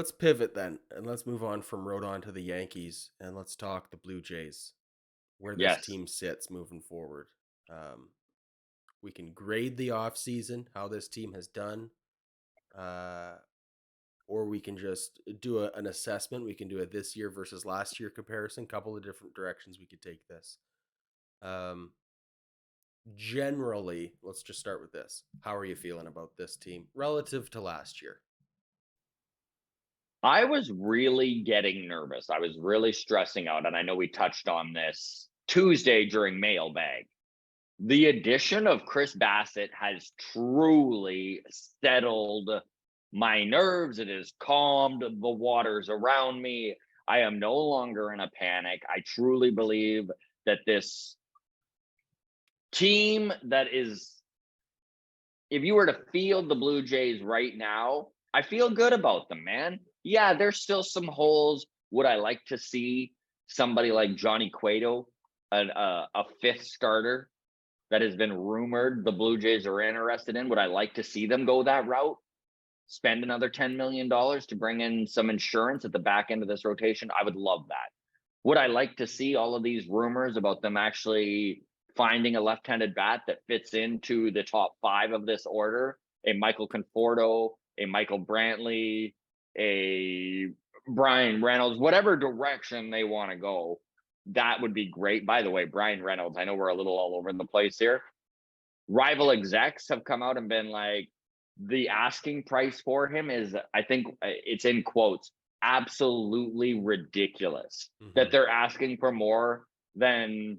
Let's pivot then, and let's move on from Rodon to the Yankees, and let's talk the Blue Jays, where this Yes. team sits moving forward. Um, we can grade the offseason, how this team has done, uh, or we can just do an assessment. We can do a this year versus last year comparison. Couple of different directions we could take this. Um, Generally, let's just start with this. How are you feeling about this team relative to last year? I was really getting nervous. I was really stressing out. And I know we touched on this Tuesday during mailbag. The addition of Chris Bassett has truly settled my nerves. It has calmed the waters around me. I am no longer in a panic. I truly believe that this team that is, if you were to field the Blue Jays right now, I feel good about them, man. Yeah, there's still some holes. Would I like to see somebody like Johnny Cueto, a fifth starter that has been rumored the Blue Jays are interested in? Would I like to see them go that route? Spend another $10 million to bring in some insurance at the back end of this rotation? I would love that. Would I like to see all of these rumors about them actually finding a left-handed bat that fits into the top five of this order? A Michael Conforto, a Michael Brantley, a Brian Reynolds, whatever direction they want to go, that would be great. By the way, Brian Reynolds, I know we're a little all over the place here. Rival execs have come out and been like, the asking price for him is, I think it's in quotes, absolutely ridiculous that Mm-hmm. they're asking for more than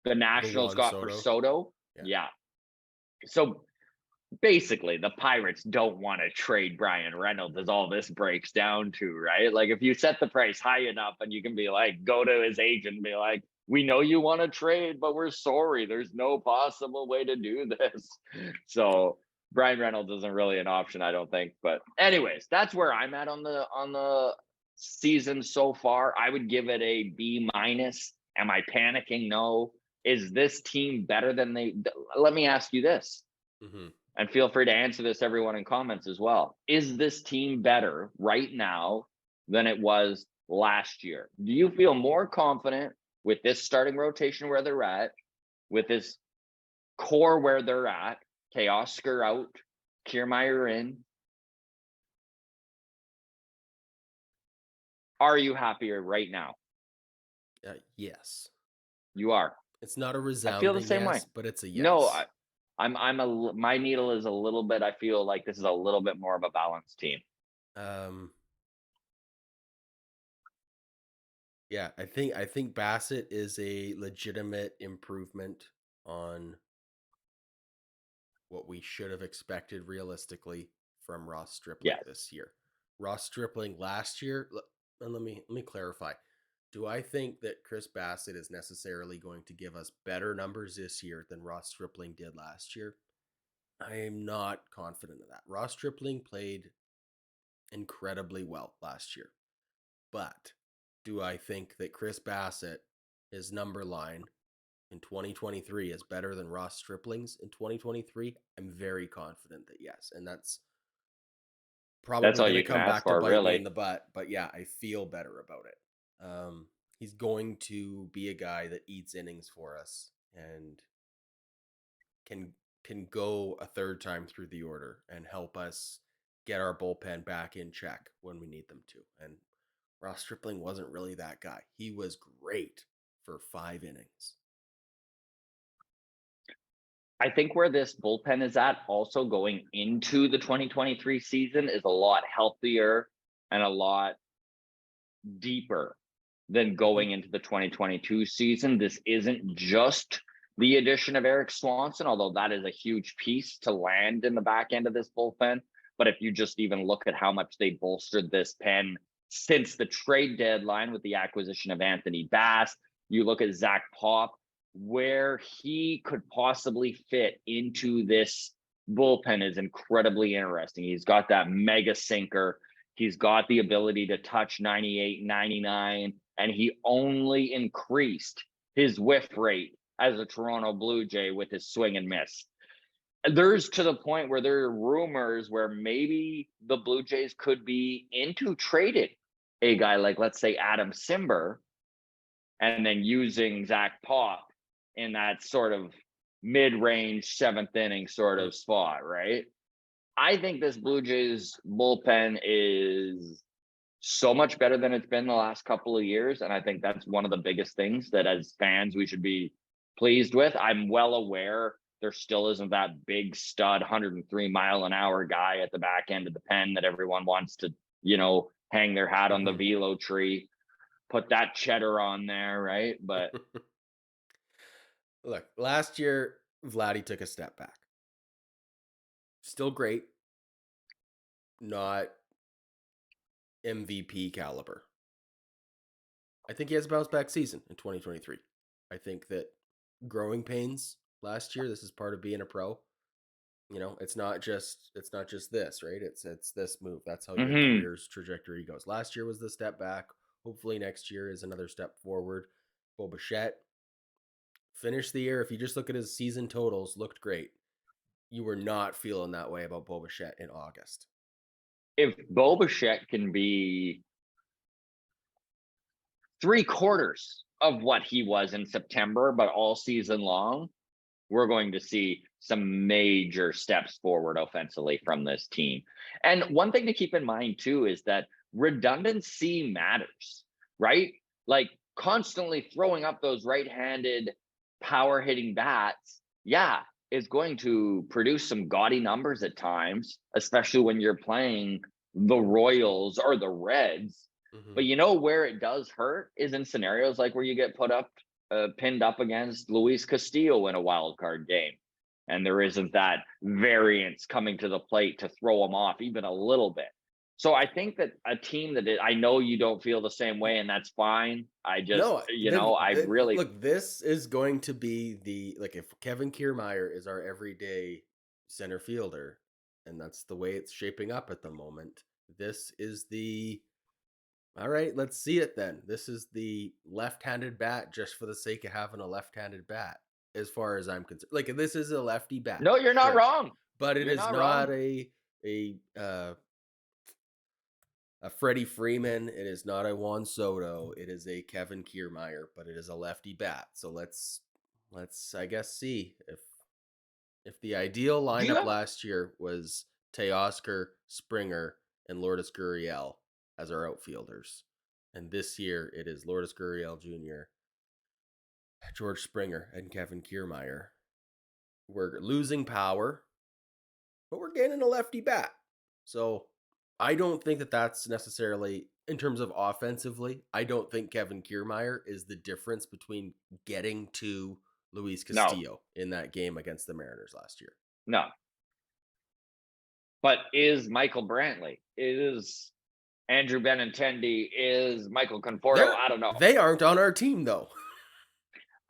the The Nationals Juan got for Soto. Soto. Yeah. Yeah. So basically, the Pirates don't want to trade Brian Reynolds, as all this breaks down to, right? Like, if you set the price high enough and you can be like, go to his agent and be like, we know you want to trade, but we're sorry. There's no possible way to do this. So Brian Reynolds isn't really an option, I don't think. But anyways, that's where I'm at on the season so far. I would give it a B minus. Am I panicking? No. Is this team better than they? Let me ask you this, Mm-hmm. and feel free to answer this, everyone, in comments as well. Is this team better right now than it was last year? Do you feel more confident with this starting rotation where they're at, with this core where they're at? Okay, Oscar out, Kiermaier in. Are you happier right now? Yes. You are. It's not a I feel the resounding same way. yes, but it's a No, yes. my needle is a little bit. I feel like this is a little bit more of a balanced team. Um, yeah, I think Bassett is a legitimate improvement on what we should have expected realistically from Ross Stripling Yes. this year. Ross Stripling last year, and let me clarify. Do I think that Chris Bassett is necessarily going to give us better numbers this year than Ross Stripling did last year? I am not confident of that. Ross Stripling played incredibly well last year. But do I think that Chris Bassett, his number line in 2023, is better than Ross Stripling's in 2023? I'm very confident that yes. And that's That's probably all going to you can come ask back to for, bite me really. in the butt. But yeah, I feel better about it. He's going to be a guy that eats innings for us and can can go a third time through the order and help us get our bullpen back in check when we need them to. And Ross Stripling wasn't really that guy. He was great for 5 innings. I think where this bullpen is at, also going into the 2023 season, is a lot healthier and a lot deeper than Mm-hmm. going into the 2022 season. This isn't just the addition of Eric Swanson, although that is a huge piece to land in the back end of this bullpen. But if you just even look at how much they bolstered this pen since the trade deadline with the acquisition of Anthony Bass, you look at Zach Pop, where he could possibly fit into this bullpen is incredibly interesting. He's got that mega sinker. He's got the ability to touch 98, 99, and he only increased his whiff rate as a Toronto Blue Jay with his swing and miss. there's to the point where there are rumors where maybe the Blue Jays could be into trading a guy like, let's say, Adam Simber, and then using Zach Pop in that sort of mid-range seventh inning sort Mm. of spot, right? I think this Blue Jays bullpen is so much better than it's been the last couple of years. And I think that's one of the biggest things that as fans we should be pleased with. I'm well aware there still isn't that big stud 103-mile-an-hour guy at the back end of the pen that everyone wants to, hang their hat on the Mhm. velo tree, put that cheddar on there, right? But Look, last year Vladdy took a step back. Still great, not MVP caliber. I think he has a bounce back season in 2023. I think that growing pains last year, this is part of being a pro. It's not just this, right? It's this move. That's how your mhm. career's trajectory goes. Last year was the step back. Hopefully next year is another step forward. Bo Bichette finished the year. If you just look at his season totals, looked great. You were not feeling that way about Bo Bichette in August. If Bo Bichette can be 3/4 of what he was in September, but all season long, we're going to see some major steps forward offensively from this team. And one thing to keep in mind too is that redundancy matters, right? Like constantly throwing up those right-handed power hitting bats, yeah, is going to produce some gaudy numbers at times, especially when you're playing the Royals or the Reds. Mm-hmm. But where it does hurt is in scenarios like where you get pinned up against Luis Castillo in a wild card game. And there isn't that variance coming to the plate to throw them off even a little bit. So I think that a team I know you don't feel the same way, and that's fine. I just, No, the, I really, look, this is going to be if Kevin Kiermaier is our everyday center fielder, and that's the way it's shaping up at the moment. This is the all right, let's see it then. This is the left-handed bat just for the sake of having a left-handed bat, as far as I'm concerned. Like this is a lefty bat, no, you're not sure, wrong. but it You're is not not wrong. a Freddie Freeman. It is not a Juan Soto. It is a Kevin Kiermaier, but it is a lefty bat. So let's I guess see if the ideal Do you lineup have, last year was Teoscar, Springer, and Lourdes Gurriel as our outfielders, and this year it is Lourdes Gurriel Jr., George Springer, and Kevin Kiermaier. We're losing power, but we're gaining a lefty bat. So I don't think that that's necessarily in terms of offensively. I don't think Kevin Kiermaier is the difference between getting to Luis no, Castillo in that game against the Mariners last year. no. But is Michael Brantley, is Andrew Benintendi, is Michael Conforto? They're I don't know. they aren't on our team though.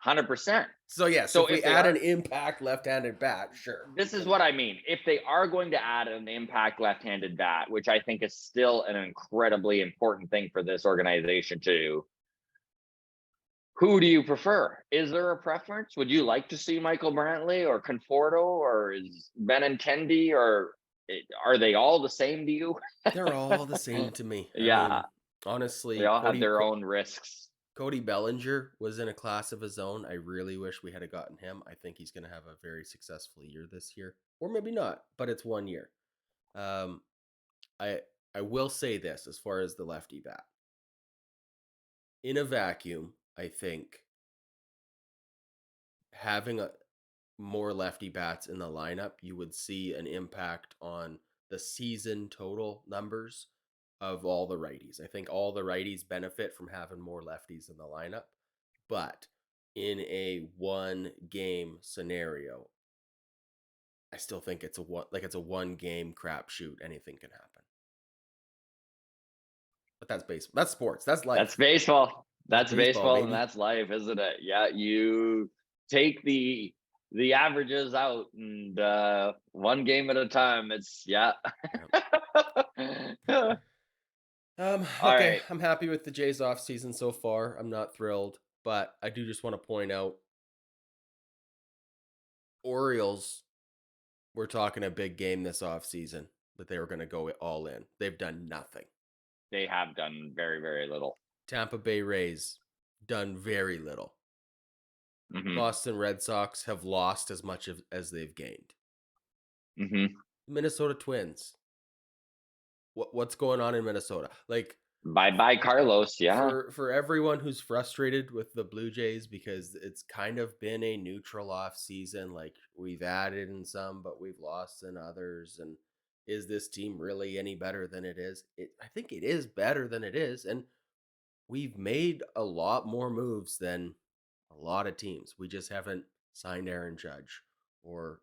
100%. So yes, So if if we they add an are, impact left-handed bat, sure, we this is can. what I mean. If they are going to add an impact left-handed bat, which I think is still an incredibly important thing for this organization to do, who do you prefer? Is there a preference? Would you like to see Michael Brantley or Conforto or is Benintendi, or are they all the same to you? They're all the same to me. I Yeah, mean, they honestly, all have their own risks. Cody Bellinger was in a class of his own. I really wish we had gotten him. I think he's going to have a very successful year this year, or maybe not, but it's 1 year. Um, I I will say this as far as the lefty bat in a vacuum. I think having more lefty bats in the lineup, you would see an impact on the season total numbers of all the righties. I think all the righties benefit from having more lefties in the lineup, but in a one game scenario, I still think it's a one game crapshoot. Anything can happen. But that's baseball. That's sports. That's That's life. baseball. That's That's baseball, baseball, and baby. that's life, isn't it? Yeah, you take the averages out, and one game at a time. It's yeah. Yeah. All Okay, right. I'm happy with the Jays off season so far. I'm not thrilled, but I do just want to point out Orioles We're talking a big game this offseason that they were going to go all in. They've done nothing. They have done very, very little. Tampa Bay Rays done very little. Hmm. Boston Red Sox have lost as much as they've gained. Hmm. Minnesota Twins. What's going on in Minnesota? Like, Bye, Carlos. Yeah. for everyone who's frustrated with the Blue Jays because it's kind of been a neutral off season, like we've added in some but we've lost in others, and is this team really any better than it is? I think it is better than it is, and we've made a lot more moves than a lot of teams. We just haven't signed Aaron Judge or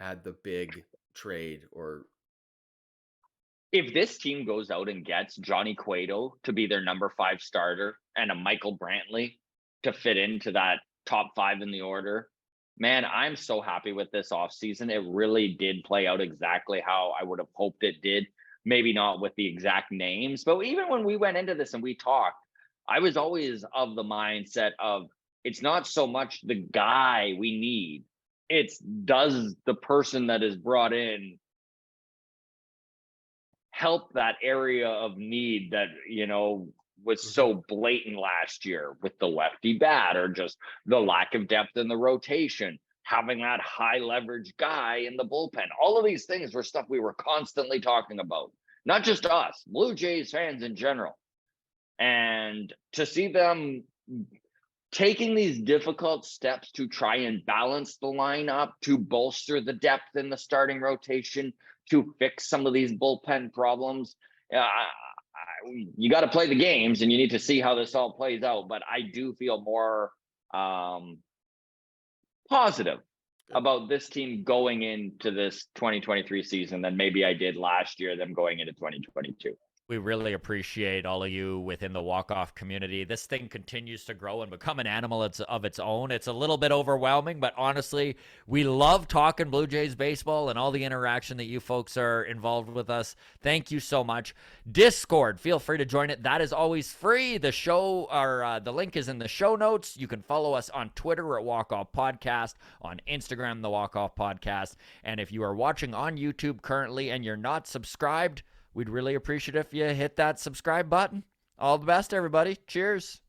had the big trade or If this team goes out and gets Johnny Cueto to be their number 5 starter and a Michael Brantley to fit into that top 5 in the order, man, I'm so happy with this offseason. It really did play out exactly how I would have hoped it did. Maybe not with the exact names, but even when we went into this and we talked, I was always of the mindset of it's not so much the guy we need, it's does the person that is brought in help that area of need that was Mhm. so blatant last year with the lefty bat or just the lack of depth in the rotation, having that high leverage guy in the bullpen. All of these things were stuff we were constantly talking about, not just us, Blue Jays fans in general. And to see them taking these difficult steps to try and balance the lineup, to bolster the depth in the starting rotation, to fix some of these bullpen problems. You got to play the games and you need to see how this all plays out. But I do feel more positive Good. about this team going into this 2023 season than maybe I did last year, them going into 2022. We really appreciate all of you within the walk-off community. This thing continues to grow and become an animal of its own. It's a little bit overwhelming, but honestly, we love talking Blue Jays baseball and all the interaction that you folks are involved with us. Thank you so much. Discord, feel free to join it. That is always free. The show or the link is in the show notes. You can follow us on Twitter at Walk Off Podcast, on Instagram, the Walk Off Podcast. And if you are watching on YouTube currently and you're not subscribed, we'd really appreciate if you hit that subscribe button. All the best, everybody. Cheers.